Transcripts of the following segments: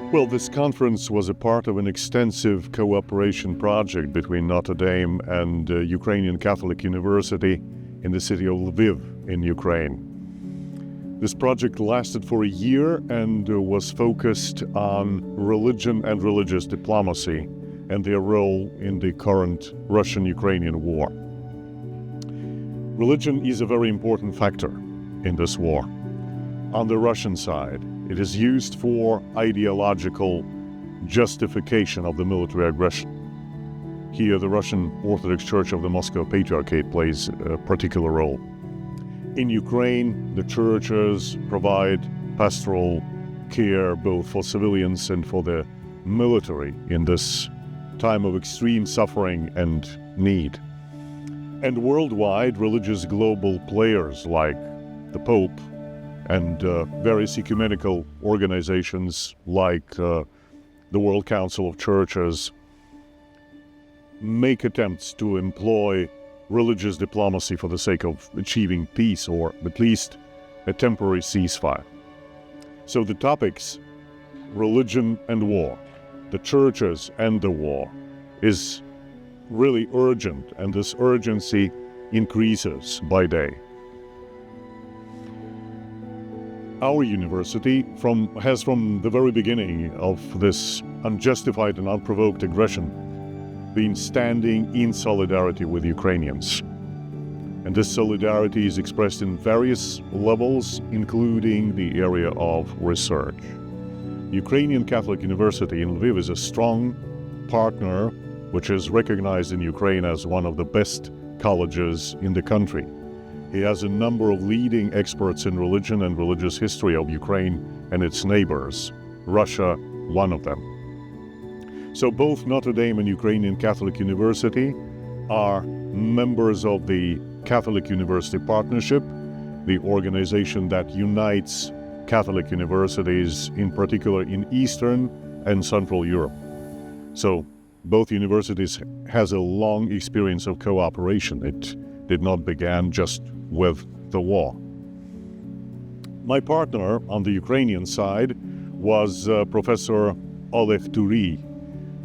Well, this conference was a part of an extensive cooperation project between Notre Dame and Ukrainian Catholic University in the city of Lviv in Ukraine. This project lasted for a year and was focused on religion and religious diplomacy and their role in the current Russian-Ukrainian war. Religion is a very important factor in this war. On the Russian side, it is used for ideological justification of the military aggression. Here, the Russian Orthodox Church of the Moscow Patriarchate plays a particular role. In Ukraine, the churches provide pastoral care both for civilians and for the military in this time of extreme suffering and need. And worldwide, religious global players like the Pope and various ecumenical organizations like the World Council of Churches make attempts to employ religious diplomacy for the sake of achieving peace or at least a temporary ceasefire. So the topics, religion and war, the churches and the war, is really urgent, and this urgency increases by day. Our university has from the very beginning of this unjustified and unprovoked aggression been standing in solidarity with Ukrainians. And this solidarity is expressed in various levels, including the area of research. Ukrainian Catholic University in Lviv is a strong partner which is recognized in Ukraine as one of the best colleges in the country. He has a number of leading experts in religion and religious history of Ukraine and its neighbors, Russia one of them. So both Notre Dame and Ukrainian Catholic University are members of the Catholic University Partnership, the organization that unites Catholic universities, in particular in Eastern and Central Europe. So both universities has a long experience of cooperation. It did not begin just with the war. My partner on the Ukrainian side was Professor Oleg Yury,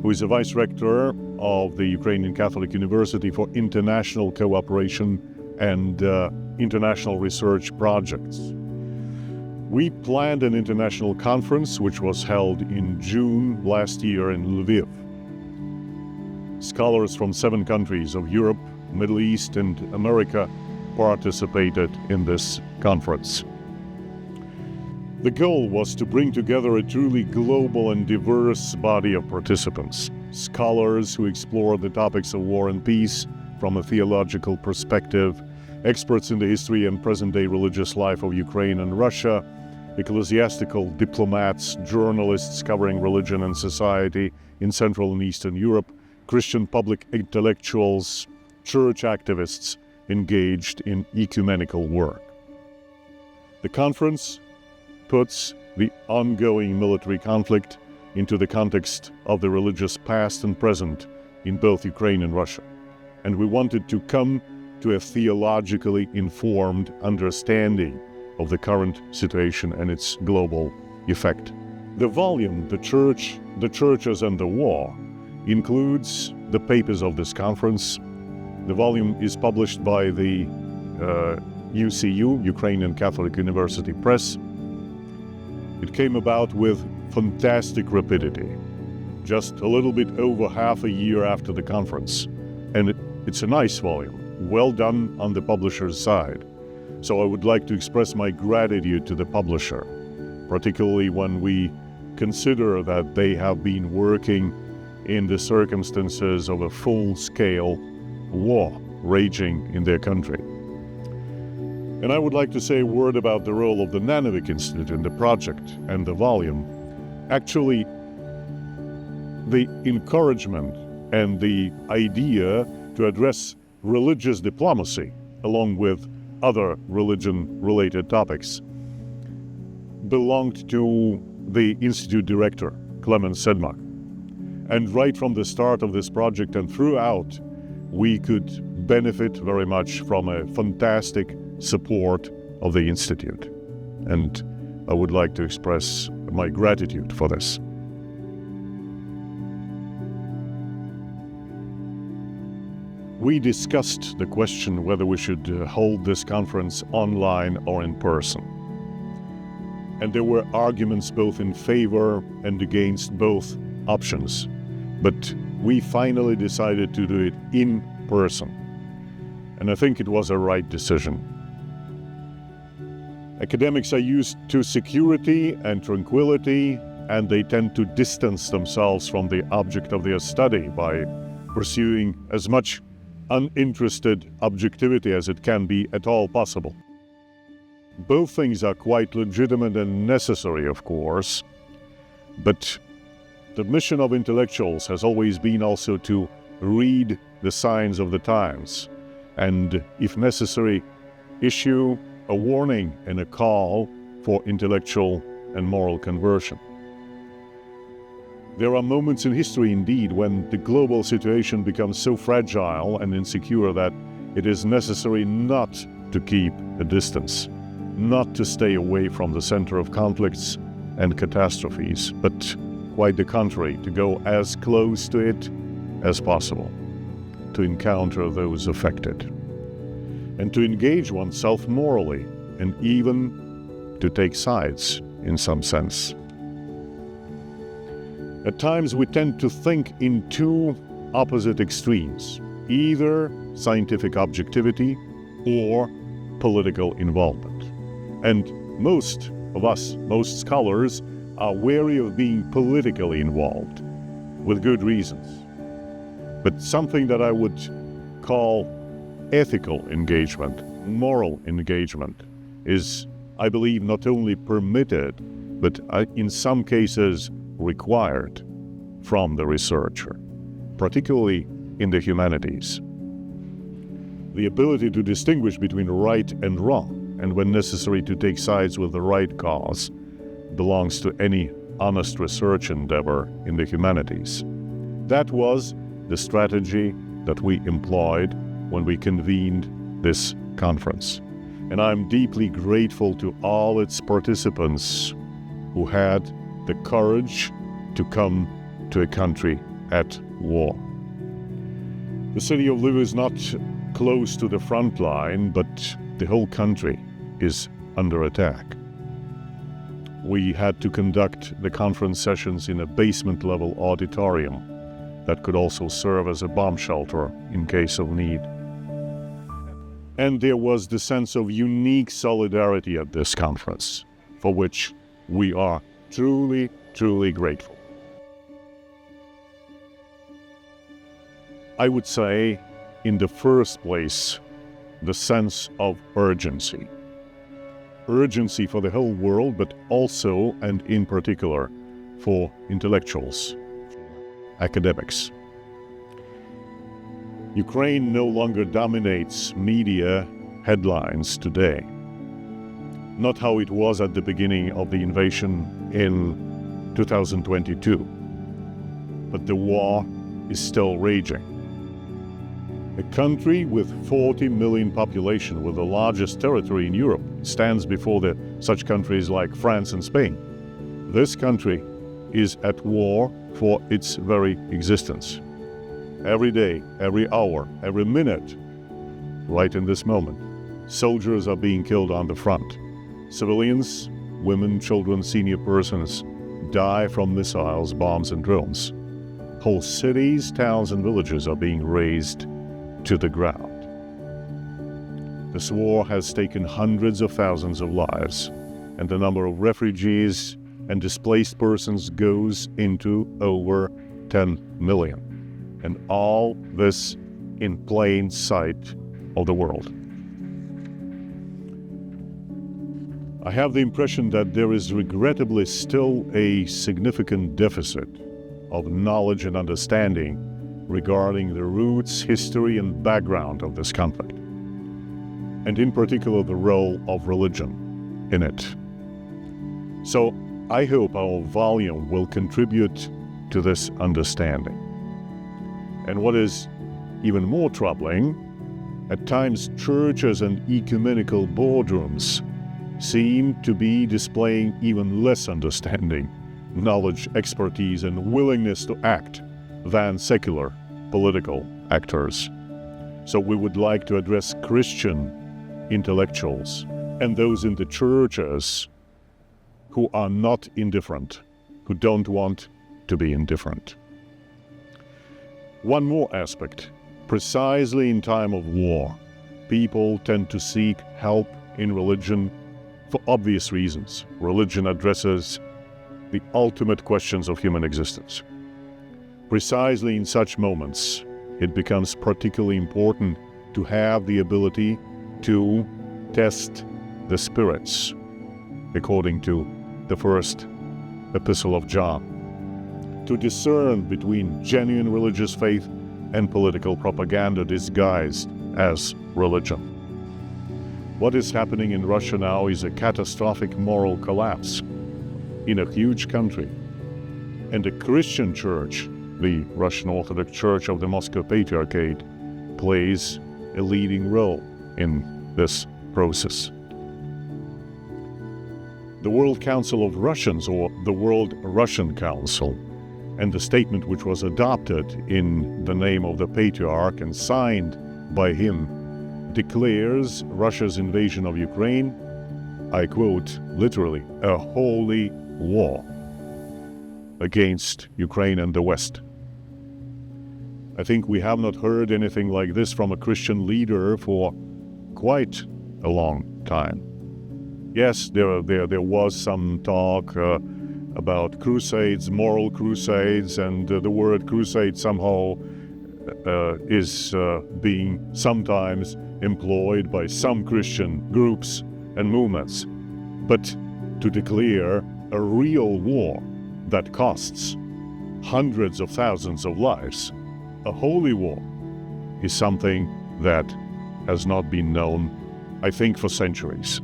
who is a vice rector of the Ukrainian Catholic University for International Cooperation and International Research Projects. We planned an international conference which was held in June last year in Lviv. Scholars from 7 countries of Europe, Middle East, and America participated in this conference. The goal was to bring together a truly global and diverse body of participants, scholars who explore the topics of war and peace from a theological perspective, experts in the history and present-day religious life of Ukraine and Russia, ecclesiastical diplomats, journalists covering religion and society in Central and Eastern Europe, Christian public intellectuals, church activists engaged in ecumenical work. The conference puts the ongoing military conflict into the context of the religious past and present in both Ukraine and Russia. And we wanted to come to a theologically informed understanding of the current situation and its global effect. The volume, The Church, the Churches and the War, includes the papers of this conference. The volume is published by the UCU, Ukrainian Catholic University Press. It came about with fantastic rapidity, just a little bit over half a year after the conference. And it's a nice volume, well done on the publisher's side. So I would like to express my gratitude to the publisher, particularly when we consider that they have been working in the circumstances of a full-scale war raging in their country. And I would like to say a word about the role of the Nanovic Institute in the project and the volume. Actually, the encouragement and the idea to address religious diplomacy along with other religion-related topics belonged to the Institute director, Clement Sedmak. And right from the start of this project and throughout, we could benefit very much from a fantastic support of the Institute. And I would like to express my gratitude for this. we discussed the question whether we should hold this conference online or in person. And there were arguments both in favor and against both options. But we finally decided to do it in person. And I think it was a right decision. Academics are used to security and tranquility, and they tend to distance themselves from the object of their study by pursuing as much uninterested objectivity as it can be at all possible. Both things are quite legitimate and necessary, of course, but the mission of intellectuals has always been also to read the signs of the times and, if necessary, issue a warning and a call for intellectual and moral conversion. There are moments in history, indeed, when the global situation becomes so fragile and insecure that it is necessary not to keep a distance, not to stay away from the center of conflicts and catastrophes, but quite the contrary, to go as close to it as possible, to encounter those affected, and to engage oneself morally, and even to take sides in some sense. At times we tend to think in two opposite extremes, either scientific objectivity or political involvement. And most of us, most scholars, are wary of being politically involved, with good reasons. But something that I would call ethical engagement, moral engagement, is, I believe, not only permitted, but in some cases required from the researcher, particularly in the humanities. The ability to distinguish between right and wrong, and when necessary to take sides with the right cause, belongs to any honest research endeavor in the humanities. That was the strategy that we employed when we convened this conference. And I'm deeply grateful to all its participants who had the courage to come to a country at war. The city of Lviv is not close to the front line, but the whole country is under attack. We had to conduct the conference sessions in a basement-level auditorium that could also serve as a bomb shelter in case of need. And there was the sense of unique solidarity at this conference, for which we are truly, truly grateful. I would say, in the first place, the sense of urgency. Urgency for the whole world, but also, and in particular, for intellectuals, academics. Ukraine no longer dominates media headlines today. Not how it was at the beginning of the invasion in 2022. But the war is still raging. A country with 40 million population, with the largest territory in Europe, stands before such countries like France and Spain. This country is at war for its very existence. Every day, every hour, every minute, right in this moment, soldiers are being killed on the front. Civilians, women, children, senior persons die from missiles, bombs, and drones. Whole cities, towns, and villages are being razed to the ground. This war has taken hundreds of thousands of lives, and the number of refugees and displaced persons goes into over 10 million. And all this in plain sight of the world. I have the impression that there is regrettably still a significant deficit of knowledge and understanding regarding the roots, history, and background of this conflict, and in particular the role of religion in it. So I hope our volume will contribute to this understanding. And what is even more troubling, at times churches and ecumenical boardrooms seem to be displaying even less understanding, knowledge, expertise, and willingness to act than secular political actors. So we would like to address Christian intellectuals and those in the churches who are not indifferent, who don't want to be indifferent. One more aspect. Precisely in time of war, people tend to seek help in religion for obvious reasons. Religion addresses the ultimate questions of human existence. Precisely in such moments, it becomes particularly important to have the ability to test the spirits, according to the first epistle of John, to discern between genuine religious faith and political propaganda disguised as religion. What is happening in Russia now is a catastrophic moral collapse in a huge country. And the Christian church, the Russian Orthodox Church of the Moscow Patriarchate, plays a leading role in this process. The World Council of Russians, or the World Russian Council, and the statement which was adopted in the name of the Patriarch and signed by him, declares Russia's invasion of Ukraine, I quote literally, a holy war against Ukraine and the West. I think we have not heard anything like this from a Christian leader for quite a long time. Yes, there was some talk about crusades, moral crusades, and the word crusade somehow is being sometimes employed by some Christian groups and movements. But to declare a real war that costs hundreds of thousands of lives, a holy war, is something that has not been known, I think, for centuries.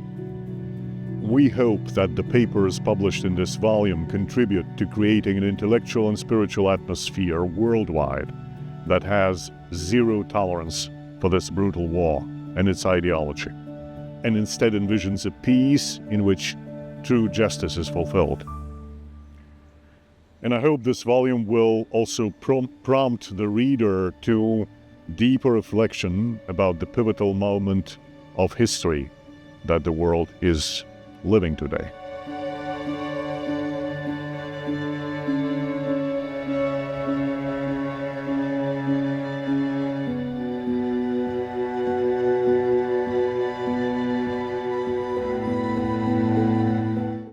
We hope that the papers published in this volume contribute to creating an intellectual and spiritual atmosphere worldwide that has zero tolerance for this brutal war and its ideology, and instead envisions a peace in which true justice is fulfilled. And I hope this volume will also prompt the reader to deeper reflection about the pivotal moment of history that the world is living today.